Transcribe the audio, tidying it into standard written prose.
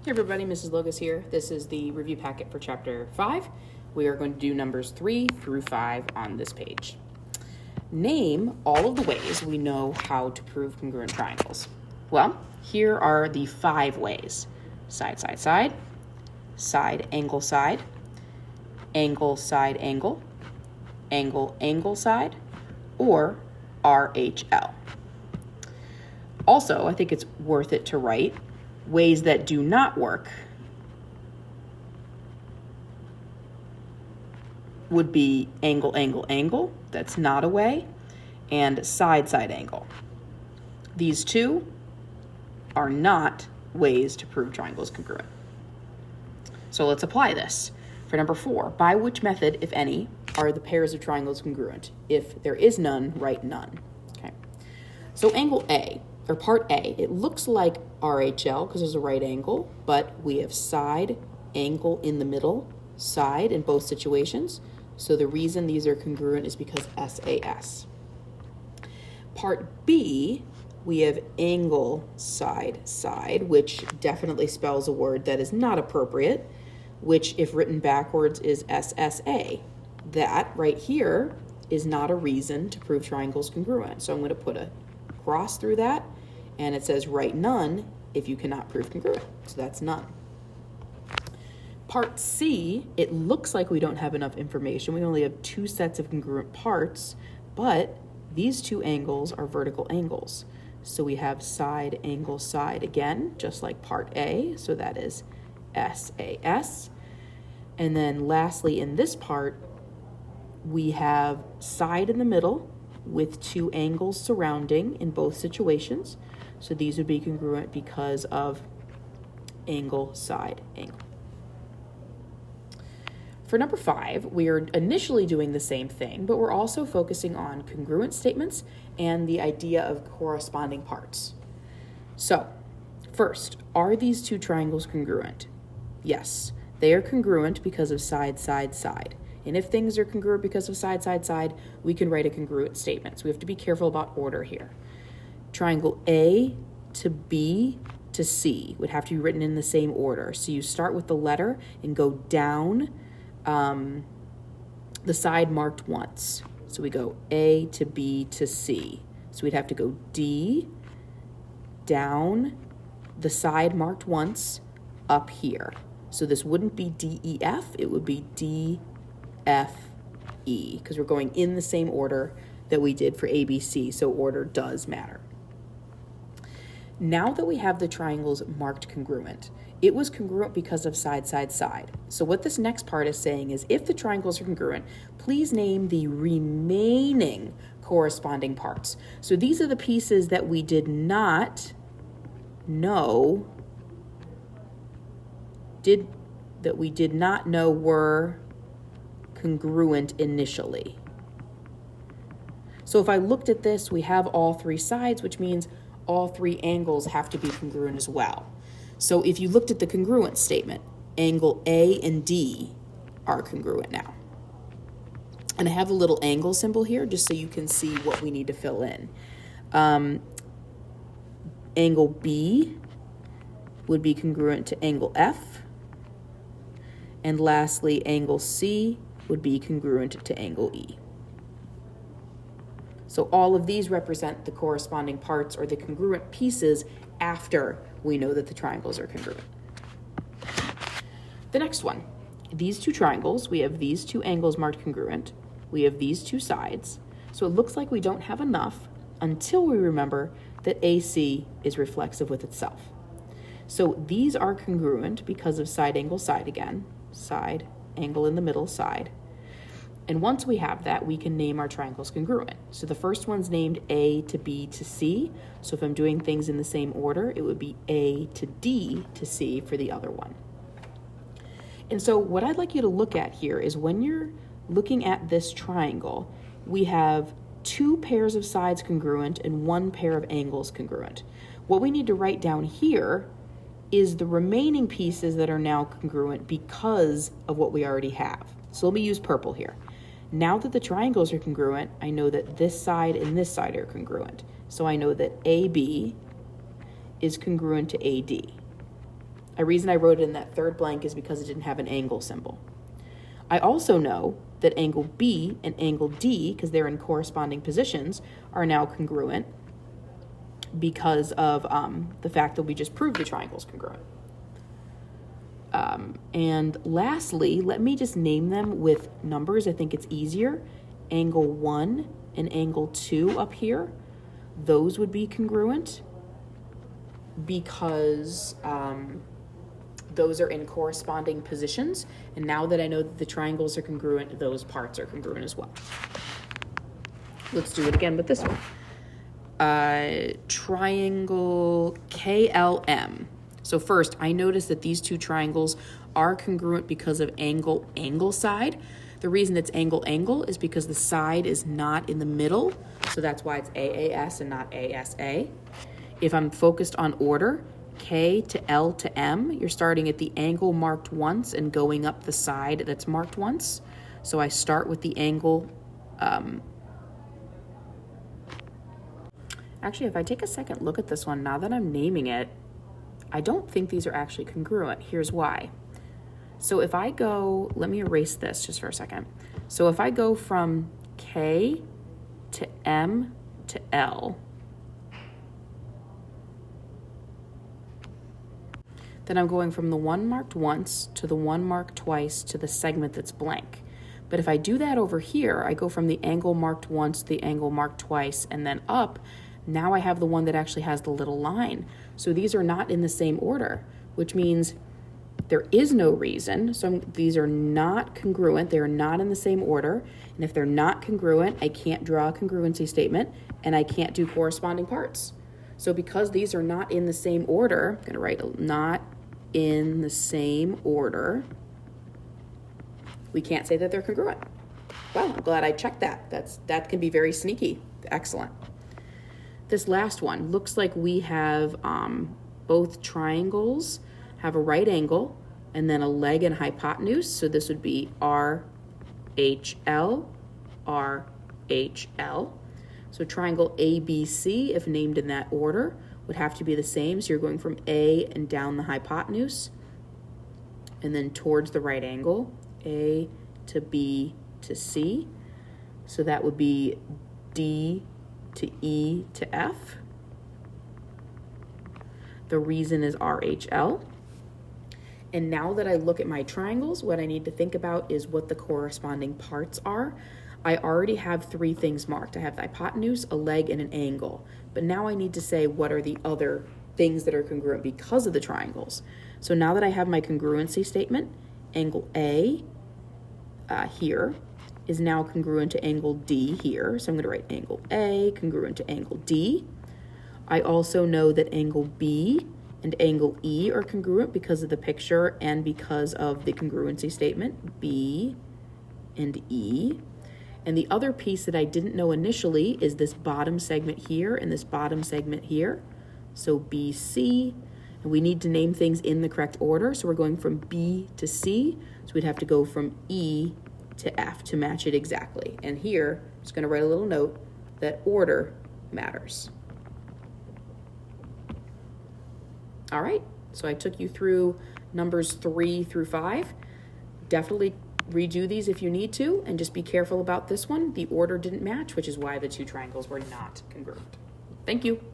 Hey everybody, Mrs. Logus here. This is the review packet for chapter 5. We are going to do numbers 3 through 5 on this page. Name all of the ways we know how to prove congruent triangles. Well, here are the 5 ways. Side, side, side, side, angle, side, angle, side, angle, angle, angle, side, or RHL. Also, I think it's worth it to write ways that do not work would be angle, angle, angle. That's not a way. And side, side, angle. These two are not ways to prove triangles congruent. So let's apply this. For number 4, by which method, if any, are the pairs of triangles congruent? If there is none, write none. Okay. So angle A, or part A, it looks like RHL because there's a right angle, but we have side, angle in the middle, side in both situations. So the reason these are congruent is because SAS. Part B, we have angle, side, side, which definitely spells a word that is not appropriate, which if written backwards is SSA. That right here is not a reason to prove triangles congruent. So I'm going to put a cross through that, and it says write none if you cannot prove congruent. So that's none. Part C, it looks like we don't have enough information. We only have 2 sets of congruent parts, but these 2 angles are vertical angles. So we have side, angle, side again, just like part A. So that is SAS. And then lastly, in this part, we have side in the middle with 2 angles surrounding in both situations. So these would be congruent because of angle, side, angle. For number 5, we are initially doing the same thing, but we're also focusing on congruent statements and the idea of corresponding parts. So, first, are these 2 triangles congruent? Yes, they are congruent because of side, side, side. And if things are congruent because of side, side, side, we can write a congruent statement. So we have to be careful about order here. Triangle A to B to C would have to be written in the same order. So you start with the letter and go down the side marked once. So we go A to B to C. So we'd have to go D down the side marked once up here. So this wouldn't be DEF, it would be DFE because we're going in the same order that we did for ABC, so order does matter. Now that we have the triangles marked congruent, it was congruent because of side, side, side. So what this next part is saying is if the triangles are congruent, please name the remaining corresponding parts. So these are the pieces that we did not know were congruent initially. So if I looked at this, we have all 3 sides, which means all 3 angles have to be congruent as well. So if you looked at the congruent statement, angle A and D are congruent now. And I have a little angle symbol here just so you can see what we need to fill in. Angle B would be congruent to angle F. And lastly, angle C would be congruent to angle E. So all of these represent the corresponding parts or the congruent pieces after we know that the triangles are congruent. The next one, these 2 triangles, we have these 2 angles marked congruent. We have these 2 sides. So it looks like we don't have enough until we remember that AC is reflexive with itself. So these are congruent because of side, angle, side again. Side, angle in the middle, side. And once we have that, we can name our triangles congruent. So the first one's named A to B to C. So if I'm doing things in the same order, it would be A to D to C for the other one. And so what I'd like you to look at here is when you're looking at this triangle, we have 2 pairs of sides congruent and 1 pair of angles congruent. What we need to write down here is the remaining pieces that are now congruent because of what we already have. So let me use purple here. Now that the triangles are congruent, I know that this side and this side are congruent. So I know that AB is congruent to AD. The reason I wrote it in that third blank is because it didn't have an angle symbol. I also know that angle B and angle D, because they're in corresponding positions, are now congruent because of the fact that we just proved the triangle's congruent. And lastly, let me just name them with numbers. I think it's easier. Angle 1 and angle 2 up here, those would be congruent because those are in corresponding positions. And now that I know that the triangles are congruent, those parts are congruent as well. Let's do it again with this one. Triangle KLM. So first, I noticed that these two triangles are congruent because of angle side. The reason it's angle is because the side is not in the middle, so that's why it's AAS and not ASA. If I'm focused on order, K to L to M, you're starting at the angle marked once and going up the side that's marked once. So I start with the angle. Actually, if I take a second look at this one, now that I'm naming it, I don't think these are actually congruent. Here's why. So if I go, let me erase this just for a second. So if I go from K to M to L, then I'm going from the one marked once to the one marked twice to the segment that's blank. But if I do that over here, I go from the angle marked once to the angle marked twice and then up. Now I have the one that actually has the little line. So these are not in the same order, which means there is no reason. So these are not congruent. They're not in the same order. And if they're not congruent, I can't draw a congruency statement and I can't do corresponding parts. So because these are not in the same order, I'm going to write not in the same order, we can't say that they're congruent. Well, I'm glad I checked that. That can be very sneaky. Excellent. This last one looks like we have both triangles have a right angle and then a leg and hypotenuse. So this would be RHL, RHL. So triangle ABC, if named in that order, would have to be the same. So you're going from A and down the hypotenuse and then towards the right angle, A to B to C. So that would be D to E to F. The reason is RHL. And now that I look at my triangles, what I need to think about is what the corresponding parts are. I already have three things marked. I have the hypotenuse, a leg, and an angle. But now I need to say what are the other things that are congruent because of the triangles. So now that I have my congruency statement, angle A here is now congruent to angle D here. So I'm going to write angle A congruent to angle D. I also know that angle B and angle E are congruent because of the picture and because of the congruency statement, B and E. And the other piece that I didn't know initially is this bottom segment here and this bottom segment here. So BC, and we need to name things in the correct order. So we're going from B to C. So we'd have to go from E to F to match it exactly. And here, I'm just going to write a little note that order matters. All right, so I took you through numbers 3 through 5. Definitely redo these if you need to, and just be careful about this one. The order didn't match, which is why the two triangles were not congruent. Thank you.